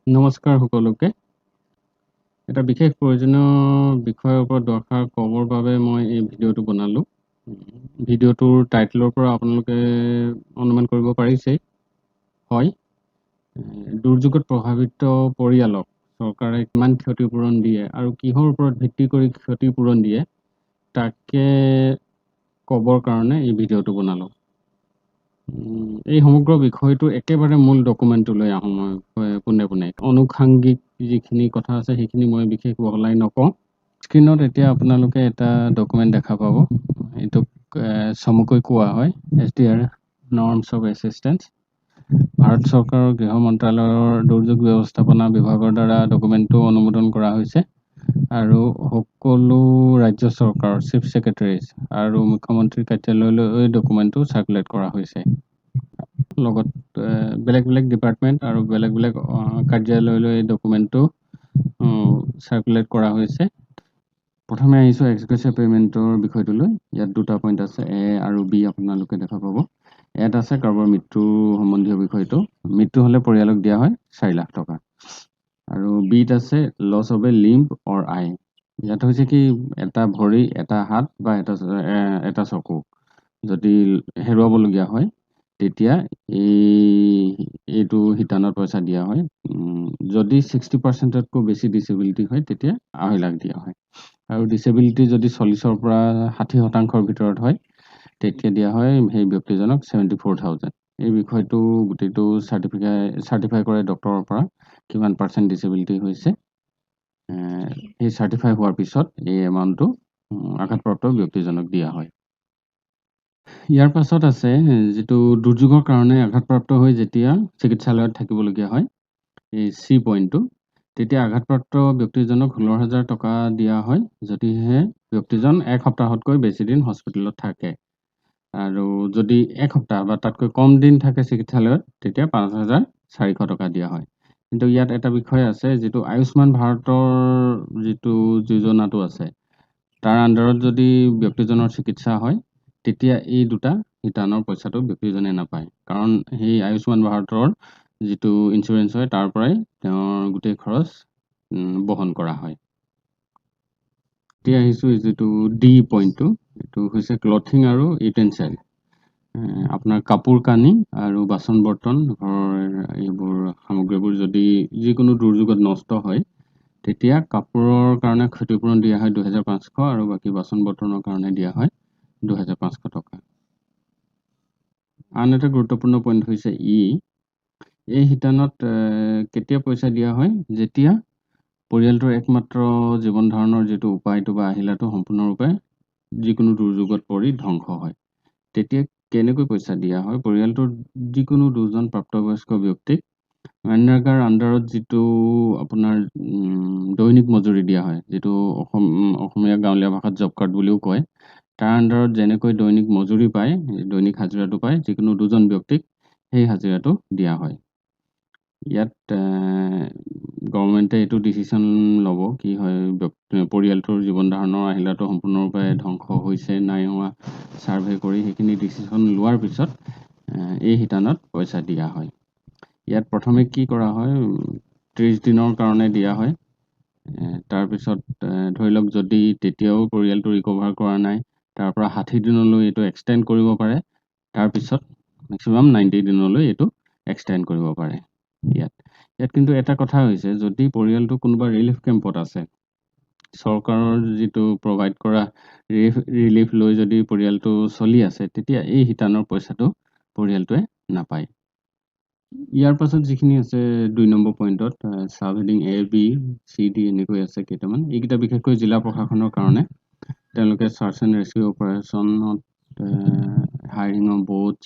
নমস্কাৰ সকলোকে। এটা বিশেষ প্ৰয়োজনীয় বিষয়ৰ ওপৰত দৰকাৰ ক'বৰ বাবে মই এই ভিডিঅ'টো বনালোঁ। ভিডিঅ'টোৰ টাইটেলৰ পৰা আপোনালোকে অনুমান কৰিব পাৰিছে। হয়, দুৰ্যোগত প্ৰভাৱিত পৰিয়ালক চৰকাৰে কিমান ক্ষতিপূৰণ দিয়ে আৰু কিহৰ ওপৰত ভিত্তি কৰি ক্ষতিপূৰণ দিয়ে তাকে ক'বৰ কাৰণে এই ভিডিঅ'টো বনালোঁ। এই সমগ্ৰ বিষয়টো একেবাৰে মূল ডকুমেণ্টলৈ আহোঁ মই পোনে পোনে। অনুষাংগিক যিখিনি কথা আছে সেইখিনি মই বিশেষ বহলাই নকওঁ। স্ক্ৰীনত এতিয়া আপোনালোকে এটা ডকুমেণ্ট দেখা পাব। এইটোক চমুকৈ কোৱা হয় SDR norms of assistance. Bharat চৰকাৰৰ গৃহ মন্ত্ৰালয়ৰ দুৰ্যোগ ব্যৱস্থাপনা বিভাগৰ দ্বাৰা ডকুমেণ্টটো অনুমোদন কৰা হৈছে আৰু সকলো ৰাজ্য চৰকাৰৰ চিফ ছেক্ৰেটাৰিজ আৰু মুখ্যমন্ত্ৰীৰ কাৰ্যালয়লৈ এই ডকুমেণ্টটো চাৰ্কুলেট কৰা হৈছে। লগত বেলেগ বেলেগ ডিপাৰ্টমেণ্ট আৰু বেলেগ বেলেগ কাৰ্যালয়লৈ এই ডকুমেণ্টটো চাৰ্কুলেট কৰা হৈছে। প্ৰথমে আহিছোঁ এক্সগ্ৰেছিভ পে'মেণ্টৰ বিষয়টোলৈ। ইয়াত দুটা পইণ্ট আছে, A আৰু B আপোনালোকে দেখা পাব। ইয়াত আছে কাৰোবাৰ মৃত্যু সম্বন্ধীয় বিষয়টো। মৃত্যু হ'লে পৰিয়ালক দিয়া হয় 4 লাখ টকা। আৰু বিত আছে লছ অফ এ লিম্ব অৰ আই। ইয়াত হৈছে কি এটা ভৰি, এটা হাত বা এটা চকু যদি হেৰুৱাবলগীয়া হয় তেতিয়া এইটো শিতানত পইচা দিয়া হয়। যদি 60%তকৈ বেছি ডিচেবিলিটি হয় তেতিয়া 2.5 লাখ দিয়া হয়। আৰু ডিচেবিলিটি যদি 40-ৰ পৰা 60% ভিতৰত হয় তেতিয়া দিয়া হয় সেই ব্যক্তিজনক 74,000। এই বিষয়টো গোটেইটো চাৰ্টিফাই কৰে ডক্টৰৰ পৰা কিমান পাৰ্চেণ্ট ডিচেবিলিটি হৈছে। সেই চাৰ্টিফাই হোৱাৰ পিছত এই এমাউণ্টটো আঘাতপ্ৰাপ্ত ব্যক্তিজনক দিয়া হয়। ইয়াৰ পাছত আছে যিটো দুৰ্যোগৰ কাৰণে আঘাতপ্ৰাপ্ত হৈ যেতিয়া চিকিৎসালয়ত থাকিবলগীয়া হয়, এই C পইণ্টটো, তেতিয়া আঘাতপ্ৰাপ্ত ব্যক্তিজনক 16,000 টকা দিয়া হয় যদিহে ব্যক্তিজন 1 সপ্তাহতকৈ বেছি দিন হস্পিটেলত থাকে। আৰু যদি 1 সপ্তাহ বা তাতকৈ কম দিন থাকে চিকিৎসালয়ত তেতিয়া 5,400 টকা দিয়া হয়। কিন্তু ইয়াত এটা বিষয় আছে, যিটো আয়ুষ্মান ভাৰতৰ যিটো যোজনাটো আছে তাৰ আণ্ডাৰত যদি ব্যক্তিজনৰ চিকিৎসা হয় তেতিয়া এই দুটা শিতানৰ পইচাটো ব্যক্তিজনে নাপায়, কাৰণ সেই আয়ুষ্মান ভাৰতৰ যিটো ইঞ্চুৰেঞ্চ হয় তাৰ পৰাই তেওঁৰ গোটেই খৰচ বহন কৰা হয়। এতিয়া আহিছোঁ যিটো D পইণ্টটো, এইটো হৈছে ক্লথিং আৰু ইউটেনচিল। আপোনাৰ কাপোৰ কানি আৰু বাচন বৰ্তন, ঘৰৰ এইবোৰ সামগ্ৰীবোৰ যদি যিকোনো দুৰ্যোগত নষ্ট হয় তেতিয়া কাপোৰৰ কাৰণে ক্ষতিপূৰণ দিয়া হয় 2,500 আৰু বাকী বাচন বৰ্তনৰ কাৰণে দিয়া হয় 2,500 টকা। আন এটা গুৰুত্বপূৰ্ণ পইণ্ট হৈছে এই শিতানত কেতিয়া পইচা দিয়া হয়, যেতিয়া পৰিয়ালটোৰ একমাত্ৰ জীৱন ধাৰণৰ যিটো উপায়টো বা আহিলাটো সম্পূৰ্ণৰূপে যিকোনো দুৰ্যোগত পৰি ধ্বংস হয়। তেতিয়া কেনেকৈ পইচা দিয়া হয়? পৰিয়ালটোৰ যিকোনো দুজন প্ৰাপ্তবয়স্ক ব্যক্তিক মানৰেগাৰ আণ্ডাৰত যিটো আপোনাৰ দৈনিক মজুৰি দিয়া হয়, যিটো অসমীয়া গাঁৱলীয়া ভাষাত জব কাৰ্ড বুলিও কয়, তাৰ আণ্ডাৰত যেনেকৈ দৈনিক মজুৰি পায়, দৈনিক হাজিৰাটো পায়, যিকোনো দুজন ব্যক্তিক সেই হাজিৰাটো দিয়া হয়। ইয়াত গভৰ্ণমেণ্টে এইটো ডিচিশ্যন ল'ব কি হয় পৰিয়ালটোৰ জীৱন ধাৰণৰ আহিলাটো সম্পূৰ্ণৰূপে ধ্বংস হৈছে নাই হোৱা ছাৰ্ভে কৰি সেইখিনি ডিচিশ্যন লোৱাৰ পিছত এই শিতানত পইচা দিয়া হয়। ইয়াত প্ৰথমে কি কৰা হয়, 30 দিনৰ কাৰণে দিয়া হয়। তাৰপিছত ধৰি লওক যদি তেতিয়াও পৰিয়ালটো ৰিকভাৰ কৰা নাই, তাৰ পৰা 60 দিনলৈ এইটো এক্সটেণ্ড কৰিব পাৰে। তাৰপিছত মেক্সিমাম 90 দিনলৈ এইটো এক্সটেণ্ড কৰিব পাৰে। ইয়াত কিন্তু এটা কথা হৈছে, যদি পৰিয়ালটো কোনোবা ৰিলিফ কেম্পত আছে, চৰকাৰৰ যিটো প্ৰভাইড কৰা ৰিলিফ লৈ যদি পৰিয়ালটো চলি আছে তেতিয়া এই শিতানৰ পইচাটো পৰিয়ালটোৱে নাপায়। ইয়াৰ পাছত যিখিনি আছে 2 নম্বৰ পইণ্টত চাব heading A, B, C, D এনেকৈ আছে কেইটামান। এইকেইটা বিশেষকৈ জিলা প্ৰশাসনৰ কাৰণে তেওঁলোকে চাৰ্চ এণ্ড ৰেস্কিউ অপাৰেশ্যনত হায়াৰিং অফ বোটছ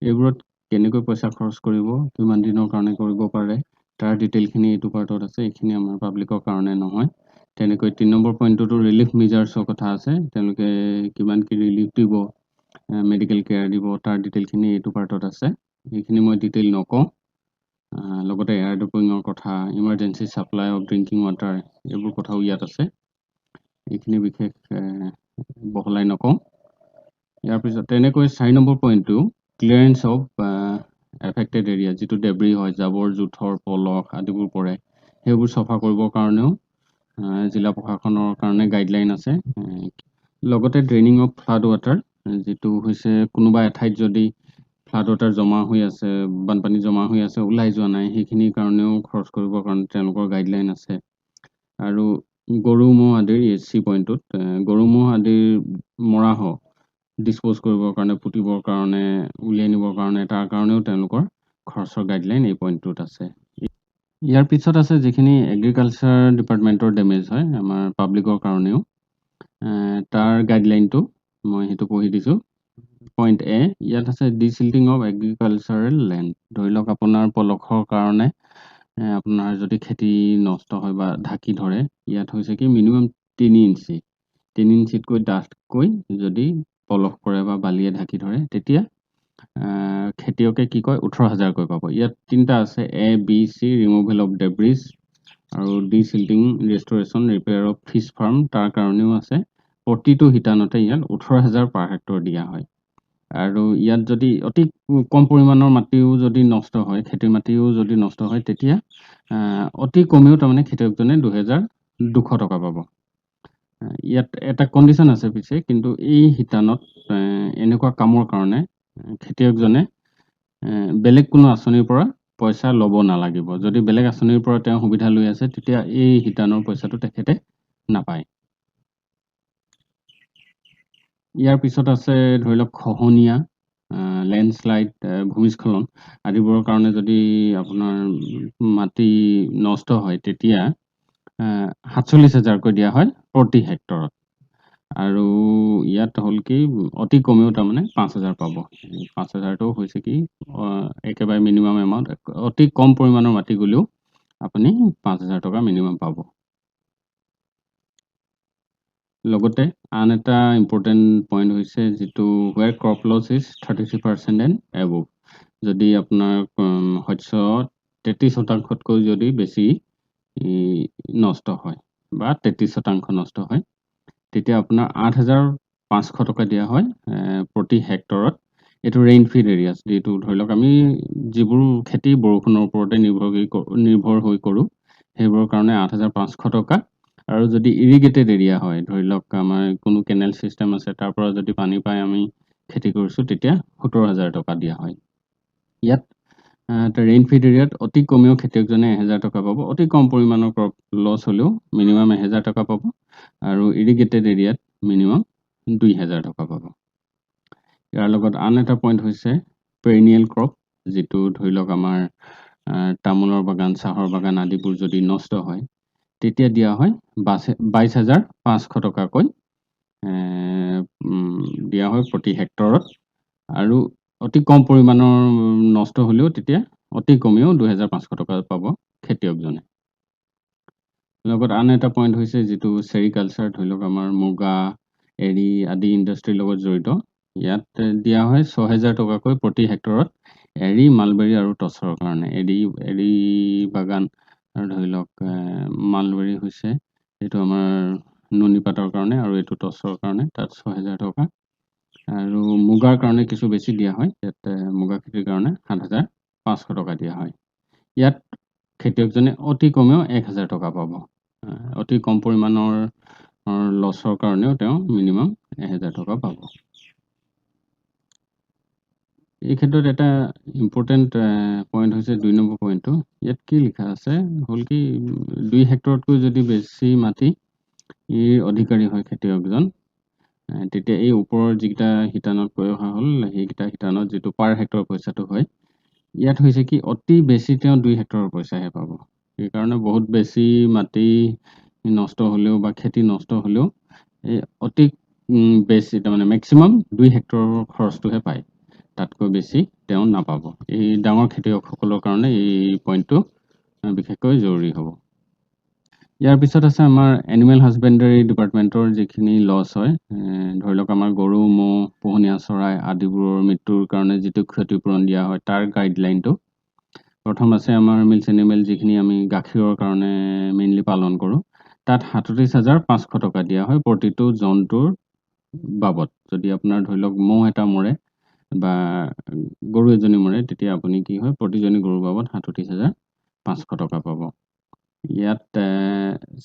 এইবোৰত কেনেকৈ পইচা খৰচ কৰিব, কিমান দিনৰ কাৰণে কৰিব পাৰে, তাৰ ডিটেইলখিনি এইটো পাৰ্টত আছে। এইখিনি আমাৰ পাব্লিকৰ কাৰণে নহয়। তেনেকৈ 3 নম্বৰ পইণ্টতো ৰিলিফ মেজাৰ্ছৰ কথা আছে, তেওঁলোকে কিমান কি ৰিলিফ দিব, মেডিকেল কেয়াৰ দিব, তাৰ ডিটেইলখিনি এইটো পাৰ্টত আছে। এইখিনি মই ডিটেইল নকওঁ। লগতে এয়াৰ ড্ৰপিঙৰ কথা, emergency supply of drinking water এইবোৰ কথাও ইয়াত আছে। এইখিনি বিশেষ বহলাই নকওঁ। ইয়াৰ পিছত তেনেকৈ 4 নম্বৰ পইণ্টটো ক্লিয়াৰেন্স অফ এফেক্টেড এৰিয়া যিটো ডেব্ৰি হয়, জাবৰ জোঁথৰ পলস আদিবোৰ পৰে, সেইবোৰ চফা কৰিবৰ কাৰণেও জিলা প্ৰশাসনৰ কাৰণে গাইডলাইন আছে। লগতে ড্ৰেইনিং অফ ফ্লাড ৱাটাৰ, যিটো হৈছে কোনোবা এঠাইত যদি ফ্লাড ৱাটাৰ জমা হৈ আছে, বানপানী জমা হৈ আছে, ওলাই যোৱা নাই, সেইখিনিৰ কাৰণেও খৰচ কৰিবৰ কাৰণে তেওঁলোকৰ গাইডলাইন আছে। আৰু গৰু ম'হ আদিৰ ESC পইণ্টত গৰু ম'হ আদিৰ মৰাহ ডিছপ'জ কৰিবৰ কাৰণে, পুতিবৰ কাৰণে, উলিয়াই নিবৰ কাৰণে, তাৰ কাৰণেও তেওঁলোকৰ খৰচৰ গাইডলাইন এই পইণ্টটোত আছে। ইয়াৰ পিছত আছে যিখিনি এগ্ৰিকালচাৰ ডিপাৰ্টমেণ্টৰ ডেমেজ হয় আমাৰ পাব্লিকৰ কাৰণেও, তাৰ গাইডলাইনটো মই সেইটো পঢ়ি দিছোঁ। পইণ্ট এ, ইয়াত আছে ডিচিল্টিং অফ এগ্ৰিকালচাৰেল লেণ্ড। ধৰি লওক আপোনাৰ পলসৰ কাৰণে আপোনাৰ যদি খেতি নষ্ট হয় বা ঢাকি ধৰে, ইয়াত হৈছে কি মিনিমাম 3 ইঞ্চি, 3 ইঞ্চিতকৈ ডাঠকৈ যদি পলস কৰে বা বালিয়ে ঢাকি ধৰে, তেতিয়া খেতিয়কে কি কয় 18,000কৈ পাব। ইয়াত 3টা আছে, A B C, removal of ডেব্ৰিজ আৰু ডিচিল্টিং, ৰেষ্টৰেশ্যন, ৰিপেয়াৰ অফ ফিছ ফাৰ্ম, তাৰ কাৰণেও আছে। প্ৰতিটো শিতানতে ইয়াত 18,000 পাৰ হেক্টৰ দিয়া হয়। আৰু ইয়াত যদি অতি কম পৰিমাণৰ মাটিও যদি নষ্ট হয়, খেতিৰ মাটিও যদি নষ্ট হয়, তেতিয়া অতি কমেও তাৰমানে খেতিয়কজনে 2,200 টকা পাব। ইয়াত এটা কণ্ডিশ্যন আছে পিছে, কিন্তু এই শিতানত এনেকুৱা কামৰ কাৰণে খেতিয়কজনে বেলেগ কোনো আঁচনিৰ পৰা পইচা ল'ব নালাগিব। যদি বেলেগ আঁচনিৰ পৰা তেওঁ সুবিধা লৈ আছে, তেতিয়া এই শিতানৰ পইচাটো তেখেতে নাপায়। ইয়াৰ পিছত আছে ধৰি লওক খহনীয়া, লেণ্ডশ্লাইড, ভূমিস্খলন আদিবোৰৰ কাৰণে যদি আপোনাৰ মাটি নষ্ট হয়, তেতিয়া 47,000কৈ দিয়া হয় প্ৰতি হেক্টৰত। আৰু ইয়াত হ'ল কি অতি কমেও তাৰমানে 5,000 পাব। 5,000টো হৈছে কি একেবাৰে মিনিমাম এমাউণ্ট। অতি কম পৰিমাণৰ মাটি গ'লেও আপুনি 5,000 টকা মিনিমাম পাব। লগতে আন এটা ইম্পৰ্টেণ্ট পইণ্ট হৈছে যিটো where crop loss is 33% and above. যদি আপোনাৰ শস্য 33% যদি বেছি নষ্ট হয় বা 33% নষ্ট হয়, তেতিয়া আপোনাৰ 8,500 টকা দিয়া হয় প্ৰতি হেক্টৰত। এইটো ৰেইনফিড এৰিয়াছ, যিটো ধৰি লওক আমি যিবোৰ খেতি বৰষুণৰ ওপৰতে নিৰ্ভৰ হৈ কৰোঁ, সেইবোৰৰ কাৰণে 8,500 টকা। আৰু যদি ইৰিগেটেড এৰিয়া হয়, ধৰি লওক আমাৰ কোনো কেনেল ছিষ্টেম আছে, তাৰ পৰা যদি পানী পাই আমি খেতি কৰিছোঁ, তেতিয়া 17,000 টকা দিয়া হয়। ইয়াত ৰেইনফিড এৰিয়াত অতি কমেও খেতিয়কজনে 1,000 টকা পাব। অতি কম পৰিমাণৰ ক্ৰপ লছ হ'লেও মিনিমাম 1,000 টকা পাব। আৰু ইৰিগেটেড এৰিয়াত মিনিমাম 2,000 টকা পাব। ইয়াৰ লগত আন এটা পইণ্ট হৈছে পেৰিনিয়েল ক্ৰপ, যিটো ধৰি লওক আমাৰ তামোলৰ বাগান, চাহৰ বাগান আদিবোৰ যদি নষ্ট হয়, তেতিয়া দিয়া হয় 22,500 টকাকৈ দিয়া হয় প্ৰতি হেক্টৰত। আৰু অতি কম পৰিমাণৰ নষ্ট হ'লেও তেতিয়া অতি কমেও 2,500 টকা পাব খেতিয়কজনে। লগত আন এটা পইণ্ট হৈছে যিটো চেৰিকালচাৰ, ধৰি লওক আমাৰ মুগা, এৰী আদি ইণ্ডাষ্ট্ৰীৰ লগত জড়িত। ইয়াত দিয়া হয় 6,000 টকাকৈ প্ৰতি হেক্টৰত এৰী, মালবেৰী আৰু টচৰ কাৰণে। এৰী বাগান আৰু ধৰি লওক মালবেৰী হৈছে এইটো আমাৰ নুনী পাতৰ কাৰণে, আৰু এইটো টচৰ কাৰণে, তাত 6,000 টকা। আৰু মুগাৰ কাৰণে কিছু বেছি দিয়া হয়, ইয়াত মুগা খেতিৰ কাৰণে 7,500 টকা দিয়া হয়। ইয়াত খেতিয়কজনে অতি কমেও 1,000 টকা পাব। অতি কম পৰিমাণৰ লছৰ কাৰণেও তেওঁ মিনিমাম 1,000 টকা পাব। এই ক্ষেত্ৰত এটা ইম্পৰ্টেণ্ট পইণ্ট হৈছে 2 নম্বৰ পইণ্টটো। ইয়াত কি লিখা আছে হ'ল কি 2 হেক্টৰতকৈ যদি বেছি মাটি অধিকাৰী হয় খেতিয়কজন, তেতিয়া এই ওপৰৰ যিকেইটা শিতানত কৈ অহা হ'ল, সেইকেইটা শিতানত যিটো পাৰ হেক্টৰ পইচাটো হয়, ইয়াত হৈছে কি অতি বেছি তেওঁ 2 হেক্টৰৰ পইচাহে পাব। সেইকাৰণে বহুত বেছি মাটি নষ্ট হ'লেও বা খেতি নষ্ট হ'লেও এই অতি বেছি তাৰমানে মেক্সিমাম 2 হেক্টৰৰ খৰচটোহে পায়, তাতকৈ বেছি তেওঁ নাপাব। এই ডাঙৰ খেতিয়কসকলৰ কাৰণে এই পইণ্টটো বিশেষকৈ জৰুৰী হ'ব। ইয়াৰ পিছত আছে আমাৰ এনিমেল হাজবেণ্ডাৰী ডিপাৰ্টমেণ্টৰ যিখিনি লছ হয়, ধৰি লওক আমাৰ গৰু, ম'হ, পোহনীয়া চৰাই আদিবোৰৰ মৃত্যুৰ কাৰণে যিটো ক্ষতিপূৰণ দিয়া হয়, তাৰ গাইডলাইনটো। প্ৰথম আছে আমাৰ মিল্ক এনিমেল, যিখিনি আমি গাখীৰৰ কাৰণে মেইনলি পালন কৰোঁ, তাত 37,500 টকা দিয়া হয় প্ৰতিটো জন্তুৰ বাবদ। যদি আপোনাৰ ধৰি লওক ম'হ এটা মৰে, বা গৰু এজনী মৰে তেতিয়া আপুনি কি হয় প্ৰতিজনী গৰুৰ বাবদ ৩৭,৫০০ টকা পাব। ইয়াত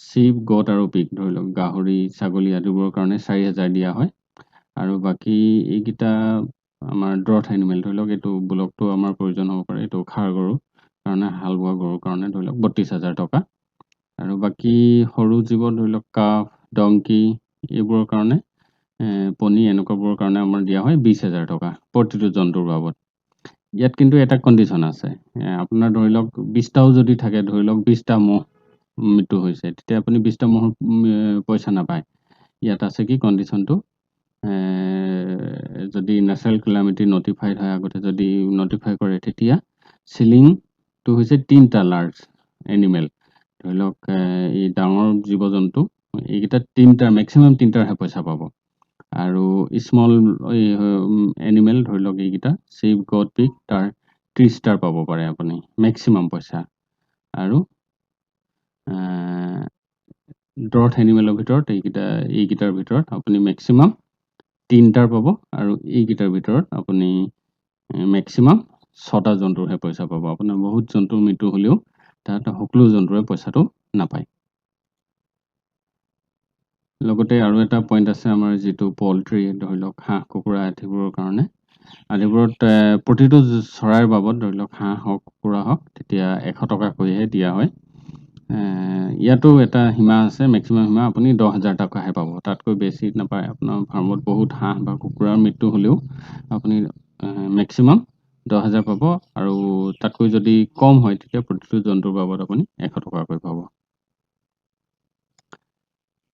চিপ, গট আৰু পিগ ধৰি লওক গাহৰি, ছাগলী আদিবোৰৰ কাৰণে ৪,০০০ দিয়া হয়। আৰু বাকী এইকেইটা আমাৰ ড্ৰথ এনিমেল ধৰি লওক এইটো ব্লকটো আমাৰ প্ৰয়োজন হ'ব পাৰে, এইটো ষাঁড় গৰুৰ কাৰণে, হাল বোৱা গৰুৰ কাৰণে ধৰি লওক ৩২,০০০ টকা। আৰু বাকী সৰু জীৱ ধৰি লওক কাফ, ডংকি এইবোৰৰ কাৰণে পণী এনেকুৱাবোৰৰ কাৰণে আমাৰ দিয়া হয় ২০,০০০ টকা প্ৰতিটো জন্তুৰ বাবদ। ইয়াত কিন্তু এটা কণ্ডিশ্যন আছে, আপোনাৰ ধৰি লওক ২০টাও যদি থাকে, ধৰি লওক ২০টা ম'হ মৃত্যু হৈছে, তেতিয়া আপুনি ২০টা ম'হৰ পইচা নাপায়। ইয়াত আছে কি কণ্ডিশ্যনটো, যদি নেচাৰেল কেলামিটি নটিফাইড হয় আগতে যদি নটিফাই কৰে তেতিয়া চিলিংটো হৈছে ৩টা লাৰ্জ এনিমেল ধৰি লওক এই ডাঙৰ জীৱ জন্তু এইকেইটা ৩টাৰ মেক্সিমাম ৩টাৰহে পইচা পাব। আৰু স্মল এনিমেল ধৰি লওক এইকেইটা চিপ, গট, পিগ তাৰ ৩০টাৰ পাব পাৰে আপুনি মেক্সিমাম পইচা। আৰু ড্ৰথ এনিমেলৰ ভিতৰত এইকেইটাৰ ভিতৰত আপুনি মেক্সিমাম ৩টাৰ পাব, আৰু এইকেইটাৰ ভিতৰত আপুনি মেক্সিমাম ৬টা জন্তুৰহে পইচা পাব। আপোনাৰ বহুত জন্তুৰ মৃত্যু হ'লেও তাত সকলো জন্তুৰে পইচাটো নাপায়। লগতে আৰু এটা পইণ্ট আছে আমাৰ যিটো পল্ট্ৰি ধৰি লওক হাঁহ, কুকুৰা আদিবোৰৰ কাৰণে, আদিবোৰত প্ৰতিটো চৰাইৰ বাবদ ধৰি লওক হাঁহ হওক, কুকুৰা হওক তেতিয়া ১০০ টকাকৈহে দিয়া হয়। ইয়াতো এটা সীমা আছে, মেক্সিমাম সীমা আপুনি ১০,০০০ টকাহে পাব, তাতকৈ বেছি নাপায়। আপোনাৰ ফাৰ্মত বহুত হাঁহ বা কুকুৰাৰ মৃত্যু হ'লেও আপুনি মেক্সিমাম ১০,০০০ পাব, আৰু তাতকৈ যদি কম হয় তেতিয়া প্ৰতিটো জন্তুৰ বাবদ আপুনি ১০০ টকাকৈ পাব।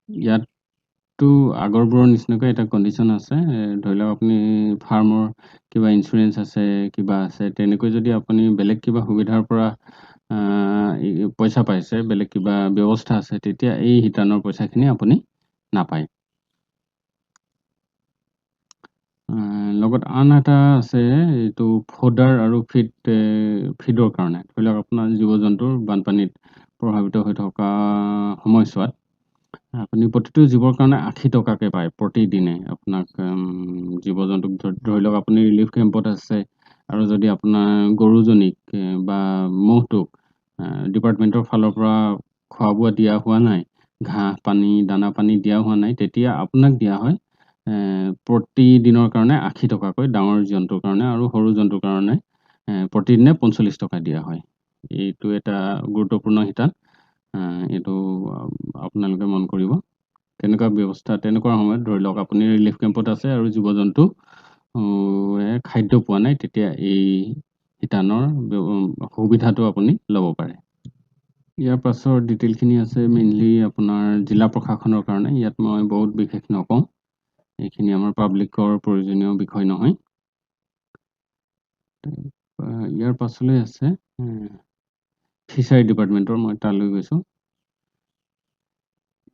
ইয়াতো আগৰবোৰৰ নিচিনাকৈ এটা কণ্ডিশ্যন আছে, ধৰি লওক আপুনি ফাৰ্মৰ কিবা ইঞ্চুৰেঞ্চ আছে, কিবা আছে, তেনেকৈ যদি আপুনি বেলেগ কিবা সুবিধাৰ পৰা পইচা পাইছে, বেলেগ কিবা ব্যৱস্থা আছে, তেতিয়া এই শিতানৰ পইচাখিনি আপুনি নাপায়। লগত আন এটা আছে, এইটো ফ'ডাৰ আৰু ফিডৰ কাৰণে ধৰি লওক আপোনাৰ জীৱ জন্তুৰ বানপানীত প্ৰভাৱিত হৈ থকা সময়ছোৱাত আপুনি প্ৰতিটো জীৱৰ কাৰণে ৮০ টকাকৈ পায় প্ৰতিদিনে। আপোনাক জীৱ জন্তুক ধৰি লওক আপুনি ৰিলিফ কেম্পত আছে, আৰু যদি আপোনাৰ গৰুজনীক বা ম'হটোক ডিপাৰ্টমেণ্টৰ ফালৰ পৰা খোৱা বোৱা দিয়া হোৱা নাই, ঘাঁহ পানী দানা পানী দিয়া হোৱা নাই, তেতিয়া আপোনাক দিয়া হয় প্ৰতিদিনৰ কাৰণে ৮০ টকাকৈ ডাঙৰ জন্তুৰ কাৰণে, আৰু সৰু জন্তুৰ কাৰণে প্ৰতিদিনে ৪৫ টকা দিয়া হয়। এইটো এটা গুৰুত্বপূৰ্ণ শিতান, এইটো আপোনালোকে মন কৰিব। তেনেকুৱা সময়ত ধৰি লওক আপুনি ৰিলিফ কেম্পত আছে আৰু জীৱ জন্তু খাদ্য পোৱা নাই, তেতিয়া এই শিতানৰ সুবিধাটো আপুনি ল'ব পাৰে। ইয়াৰ পাছৰ ডিটেইলখিনি আছে মেইনলি আপোনাৰ জিলা প্ৰশাসনৰ কাৰণে, ইয়াত মই বহুত বিশেষ নকওঁ, এইখিনি আমাৰ পাব্লিকৰ প্ৰয়োজনীয় বিষয় নহয়। ইয়াৰ পাছলৈ আছে ফিচাৰী ডিপাৰ্টমেণ্টৰ, মই তালৈ গৈছোঁ।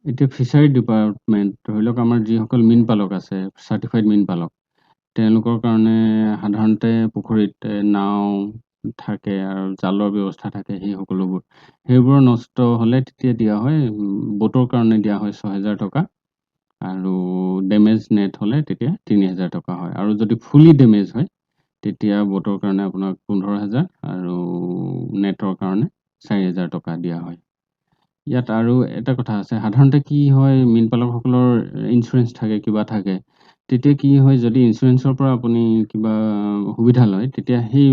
এতিয়া ফিচাৰী ডিপাৰ্টমেণ্ট ধৰি লওক আমাৰ যিসকল মীন পালক আছে, চাৰ্টিফাইড মীন পালক, তেওঁলোকৰ কাৰণে সাধাৰণতে পুখুৰীত নাও থাকে আৰু জালৰ ব্যৱস্থা থাকে, সেইবোৰ নষ্ট হ'লে তেতিয়া দিয়া হয় বোটৰ কাৰণে দিয়া হয় ৬,০০০ টকা, আৰু ডেমেজ নেট হ'লে তেতিয়া ৩,০০০ টকা হয়। আৰু যদি ফুলি ডেমেজ হয় তেতিয়া বোটৰ কাৰণে আপোনাক ১৫,০০০ আৰু নেটৰ কাৰণে ৪,০০০ টকা দিয়া হয়। ইয়াত আৰু এটা কথা আছে, সাধাৰণতে কি হয় মীন পালকসকলৰ ইঞ্চুৰেঞ্চ থাকে, কিবা থাকে, তেতিয়া কি হয় যদি ইঞ্চুৰেঞ্চৰ পৰা আপুনি কিবা সুবিধা লয়, তেতিয়া সেই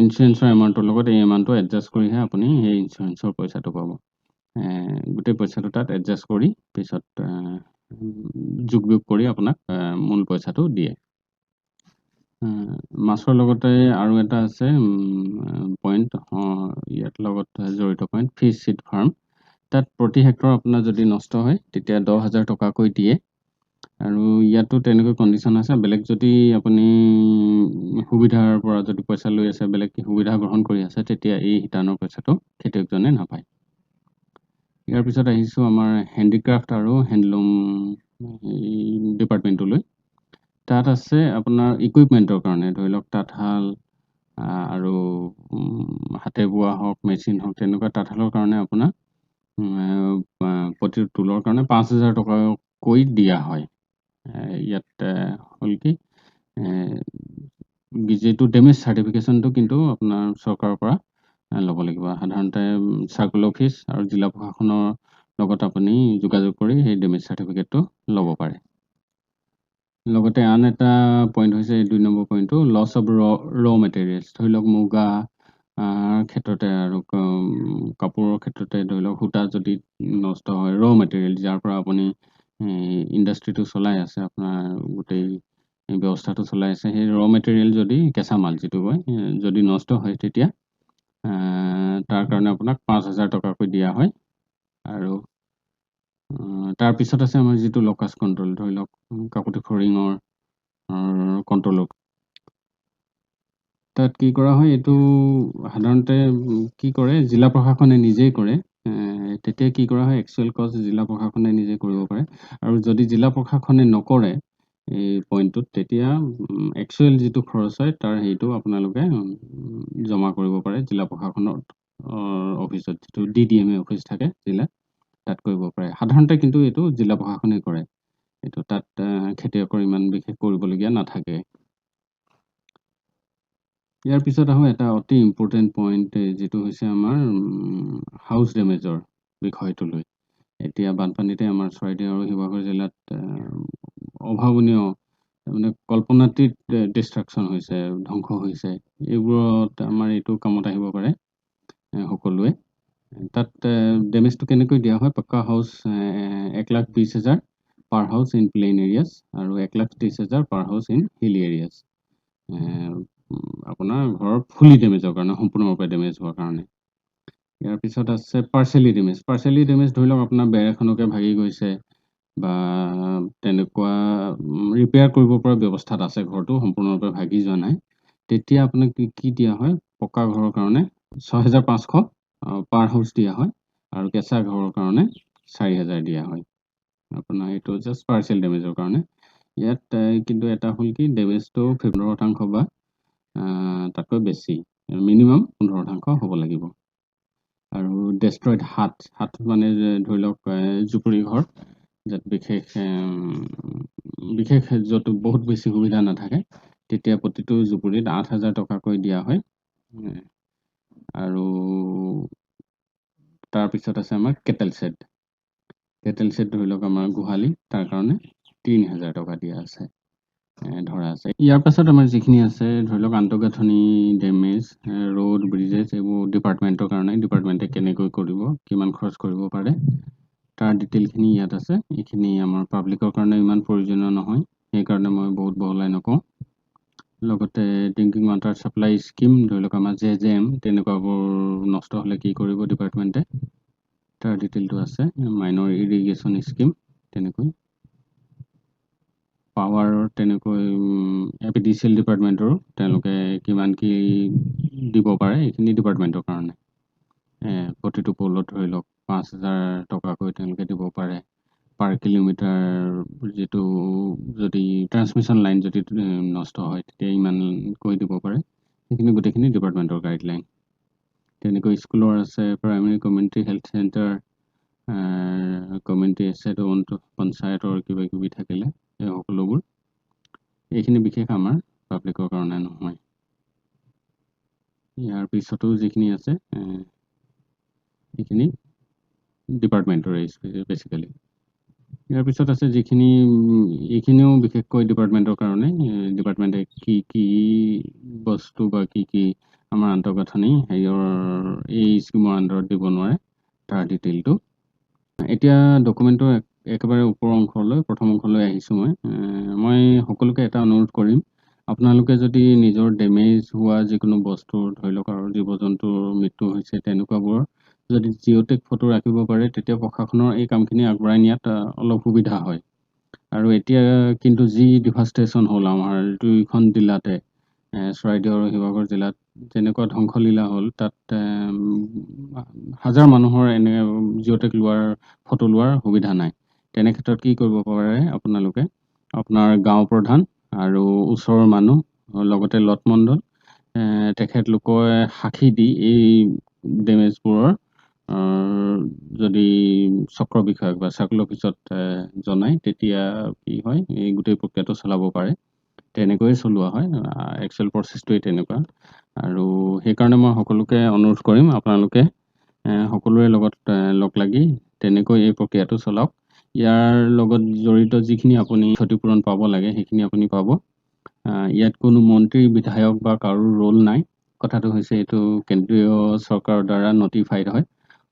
ইঞ্চুৰেঞ্চৰ এমাউণ্টৰ লগত এই এমাউণ্টটো এডজাষ্ট কৰিহে আপুনি সেই ইঞ্চুৰেঞ্চৰ পইচাটো পাব। গোটেই পইচাটো তাত এডজাষ্ট কৰি পিছত যোগ বিয়োগ কৰি আপোনাক মূল পইচাটো দিয়ে। মাছৰ লগতে আৰু এটা আছে পইণ্ট, ইয়াত লগত জড়িত পইণ্ট, ফিছ চিড ফাৰ্ম। তাত প্ৰতি হেক্টৰ আপোনাৰ যদি নষ্ট হয় তেতিয়া ১০,০০০ টকাকৈ দিয়ে। আৰু ইয়াতো তেনেকৈ কণ্ডিশ্যন আছে, বেলেগ যদি আপুনি সুবিধাৰ পৰা যদি পইচা লৈ আছে, বেলেগ সুবিধা গ্ৰহণ কৰি আছে, তেতিয়া এই শিতানৰ পইচাটো খেতিয়কজনে নাপায়। ইয়াৰ পিছত আহিছোঁ আমাৰ হেণ্ডিক্ৰাফ্ট আৰু হেণ্ডলুম ডিপাৰ্টমেণ্টলৈ। তাত আছে আপোনাৰ ইকুইপমেণ্টৰ কাৰণে, ধৰি লওক তাঁতশাল আৰু হাতে বোৱা হওক, মেচিন হওক, তেনেকুৱা তাঁতশালৰ কাৰণে আপোনাৰ প্ৰতিটো টুলৰ কাৰণে ৫,০০০ টকাকৈ দিয়া হয়। ইয়াত হ'ল কি যিটো ডেমেজ চাৰ্টিফিকেশ্যনটো কিন্তু আপোনাৰ চৰকাৰৰ পৰা ল'ব লাগিব। সাধাৰণতে চাৰ্কল অফিচ আৰু জিলা প্ৰশাসনৰ লগত আপুনি যোগাযোগ কৰি সেই ডেমেজ চাৰ্টিফিকেটটো ল'ব পাৰে। লগতে আন এটা পইণ্ট হৈছে ২ নম্বৰ পইণ্টটো লছ অফ ৰ মেটেৰিয়েলছ। ধৰি লওক মুগা ক্ষেত্ৰতে আৰু কাপোৰৰ ক্ষেত্ৰতে ধৰি লওক সূতা যদি নষ্ট হয়, ৰ মেটেৰিয়েল যাৰ পৰা আপুনি ইণ্ডাষ্ট্ৰিটো চলাই আছে, আপোনাৰ গোটেই ব্যৱস্থাটো চলাই আছে, সেই ৰ মেটেৰিয়েল যদি কেঁচা মাল যিটো কয় যদি নষ্ট হয়, তেতিয়া তাৰ কাৰণে আপোনাক ৫,০০০ টকাকৈ দিয়া হয়। আৰু তাৰপিছত আছে আমাৰ যিটো লকাছ কণ্ট্ৰল, ধৰি লওক কাকতি ফৰিঙৰ কণ্ট্ৰলৰ। তাত কি কৰা হয়, এইটো সাধাৰণতে কি কৰে, জিলা প্ৰশাসনে নিজেই কৰে। তেতিয়া কি কৰা হয়, একচুৱেল কষ্ট জিলা প্ৰশাসনে নিজে কৰিব পাৰে। আৰু যদি জিলা প্ৰশাসনে নকৰে এই পইণ্টটোত, তেতিয়া একচুৱেল যিটো খৰচ হয় তাৰ সেইটো আপোনালোকে জমা কৰিব পাৰে জিলা প্ৰশাসনৰ অফিচত, যিটো DDMA অফিচ থাকে জিলাত, তাত কৰিব পাৰে। সাধাৰণতে কিন্তু এইটো জিলা প্ৰশাসনে কৰে। এইটো তাত খেতিয়কৰ ইমান বিশেষ কৰিবলগীয়া নাথাকে। ইয়াৰ পিছত আহোঁ এটা অতি ইম্পৰ্টেণ্ট পইণ্ট, যিটো হৈছে আমাৰ হাউচ ডেমেজৰ বিষয়টোলৈ। এতিয়া বানপানীতে আমাৰ চৰাইদেউ আৰু শিৱসাগৰ জিলাত অভাৱনীয় মানে কল্পনাতীত ডিষ্ট্ৰাকশ্যন হৈছে, ধ্বংস হৈছে। এইবোৰত আমাৰ এইটো কামত আহিব পাৰে সকলোৱে। তাত ডেমেজটো কেনেকৈ দিয়া হয়, পাক্কা house ১,২০,০০০ per house in plain areas আৰু ১,৩০,০০০ পাৰ হাউচ ইন হিলি এৰিয়াছ। আপোনাৰ ঘৰৰ ফুলি ডেমেজৰ কাৰণে, সম্পূৰ্ণৰূপে ডেমেজ হোৱাৰ কাৰণে। ইয়াৰ পিছত আছে পাৰ্চেলি ডেমেজ। পাৰ্চেলি ডেমেজ ধৰি লওক আপোনাৰ বেৰ এখনকে ভাগি গৈছে বা তেনেকুৱা ৰিপেয়াৰ কৰিব পৰা ব্যৱস্থাত আছে, ঘৰটো সম্পূৰ্ণৰূপে ভাগি যোৱা নাই। তেতিয়া আপোনাক কি দিয়া হয়, পকা ঘৰৰ কাৰণে ৬,৫০০ পাৰ হাউচ দিয়া হয় আৰু কেঁচা ঘৰৰ কাৰণে ৪,০০০ দিয়া হয়। আপোনাৰ এইটো জাষ্ট পাৰ্চেল ডেমেজৰ কাৰণে। ইয়াত কিন্তু এটা হ'ল কি, ডেমেজটো ১৫% বা তাতকৈ বেছি, মিনিমাম 15% হ'ব লাগিব। আৰু ডেষ্ট্ৰইড হাট মানে ধৰি লওক জুপুৰি ঘৰ, য'ত বিশেষ য'ত বহুত বেছি সুবিধা নাথাকে, তেতিয়া প্ৰতিটো জুপুৰিত ৮,০০০ টকাকৈ দিয়া হয়। আৰু তাৰপিছত আছে আমাৰ কেটেল ছেড। কেটেল ছেড ধৰি লওক আমাৰ গোহালি, তাৰ কাৰণে ৩,০০০ টকা দিয়া আছে, ধৰা আছে। ইয়াৰ পাছত আমাৰ যিখিনি আছে ধৰি লওক আন্তঃগাঁথনি ডেমেজ, ৰোড ব্ৰিজেছ, এইবোৰ ডিপাৰ্টমেণ্টৰ কাৰণে, ডিপাৰ্টমেণ্টে কেনেকৈ কৰিব, কিমান খৰচ কৰিব পাৰে, তাৰ ডিটেইলখিনি ইয়াত আছে। এইখিনি আমাৰ পাব্লিকৰ কাৰণে ইমান প্ৰয়োজনীয় নহয়, সেইকাৰণে মই বহুত বহলাই নকওঁ। লগতে ড্ৰিংকিং ৱাটাৰ ছাপ্লাই স্কিম, ধৰি লওক আমাৰ JJM, তেনেকুৱাবোৰ নষ্ট হ'লে কি কৰিব ডিপাৰ্টমেণ্টে, তাৰ ডিটেইলটো আছে। মাইনৰ ইৰিগেশ্যন স্কিম তেনেকৈ, পাৱাৰৰ তেনেকৈ APDCL ডিপাৰ্টমেণ্টৰো তেওঁলোকে কিমান কি দিব পাৰে, এইখিনি ডিপাৰ্টমেণ্টৰ কাৰণে। প্ৰতিটো পলত ধৰি লওক ৫,০০০ টকাকৈ তেওঁলোকে দিব পাৰে পাৰ কিলোমিটাৰ। যিটো যদি ট্ৰান্সমিশ্যন লাইন যদি নষ্ট হয়, তেতিয়া ইমানকৈ দিব পাৰে। সেইখিনি গোটেইখিনি ডিপাৰ্টমেণ্টৰ গাইডলাইন। তেনেকৈ স্কুলৰ আছে, primary community health centre, community asset পঞ্চায়তৰ কিবা কিবি থাকিলে এই সকলোবোৰ। এইখিনি বিশেষ আমাৰ পাব্লিকৰ কাৰণে নহয়। ইয়াৰ পিছতো যিখিনি আছে সেইখিনি ডিপাৰ্টমেণ্টৰে বেচিকেলি। ইয়াৰ পিছত আছে যিখিনি, এইখিনিও বিশেষকৈ ডিপাৰ্টমেণ্টৰ কাৰণে। ডিপাৰ্টমেণ্টে কি বস্তু বা কি আমাৰ আন্তঃগাঁথনি এই স্কিমৰ আণ্ডাৰত দিব নোৱাৰে, তাৰ ডিটেইলটো। এতিয়া ডকুমেণ্টৰ একেবাৰে ওপৰৰ অংশলৈ, প্ৰথম অংশলৈ আহিছোঁ মই সকলোকে এটা অনুৰোধ কৰিম, আপোনালোকে যদি নিজৰ ডেমেজ হোৱা যিকোনো বস্তুৰ, ধৰি লওক আৰু জীৱ জন্তুৰ মৃত্যু হৈছে, তেনেকুৱাবোৰৰ যদি জিঅ'টেক ফটো ৰাখিব পাৰে, তেতিয়া প্ৰশাসনৰ এই কামখিনি আগবঢ়াই নিয়াত অলপ সুবিধা হয়। আৰু এতিয়া কিন্তু যি ডিভাষ্টেশ্যন হ'ল আমাৰ 2খন জিলাতে, চৰাইদেউ আৰু শিৱসাগৰ জিলাত যেনেকুৱা ধ্বংসলীলা হ'ল, তাত হাজাৰ মানুহৰ এনে জিঅ'টেক ফটো লোৱাৰ সুবিধা নাই। তেনে ক্ষেত্ৰত কি কৰিব পাৰে, আপোনালোকে আপোনাৰ গাঁও প্ৰধান আৰু ওচৰৰ মানুহ, লগতে লতমণ্ডল, তেখেতলোকে সাক্ষী দি এই ডেমেজবোৰৰ যদি চক্ৰ বিষয়ক বা চাৰ্কল অফিচত জনায়, তেতিয়া কি হয়, এই গোটেই প্ৰক্ৰিয়াটো চলাব পাৰে। তেনেকৈয়ে চলোৱা হয়। এক্সেল প্ৰচেছটোৱেই তেনেকুৱা। আৰু সেইকাৰণে মই সকলোকে অনুৰোধ কৰিম আপোনালোকে সকলোৰে লগত লগ লাগি তেনেকৈ এই প্ৰক্ৰিয়াটো চলাওক। ইয়াৰ লগত জড়িত যিখিনি আপুনি ক্ষতিপূৰণ পাব লাগে সেইখিনি আপুনি পাব। ইয়াত কোনো মন্ত্ৰী, বিধায়ক বা কাৰো ৰোল নাই। কথাটো হৈছে এইটো কেন্দ্ৰীয় চৰকাৰৰ দ্বাৰা নটিফাইড হয়।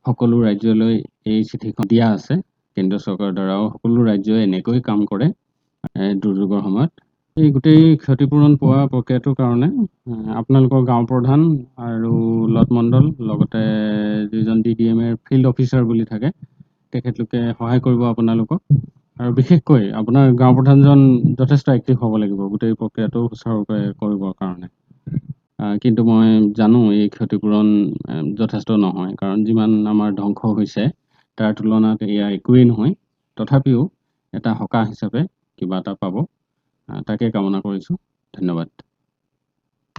সকলো ৰাজ্যলৈ এই চিঠিখন দিয়া আছে। কেন্দ্ৰীয় চৰকাৰৰ দ্বাৰাও সকলো ৰাজ্যই এনেকৈ কাম কৰে দুৰ্যোগৰ সময়ত। এই গোটেই ক্ষতিপূৰণ পোৱা প্ৰক্ৰিয়াটোৰ কাৰণে আপোনালোকৰ গাঁও প্ৰধান আৰু লট মণ্ডল লগতে যিজন DDM-ৰ ফিল্ড অফিচাৰ বুলি থাকে তেখেতলোকে সহায় কৰিব আপোনালোকক। আৰু বিশেষকৈ আপোনাৰ গাঁও প্ৰধানজন যথেষ্ট এক্টিভ হ'ব লাগিব গোটেই প্ৰক্ৰিয়াটো সুচাৰুৰূপে কৰিবৰ কাৰণে। কিন্তু মই জানো এই ক্ষতিপূৰণ যথেষ্ট নহয়, কাৰণ যিমান আমাৰ ধ্বংস হৈছে তাৰ তুলনাত এয়া একোৱেই নহয়। তথাপিও এটা সকাহ হিচাপে কিবা এটা পাব, তাকে কামনা কৰিছোঁ। ধন্যবাদ।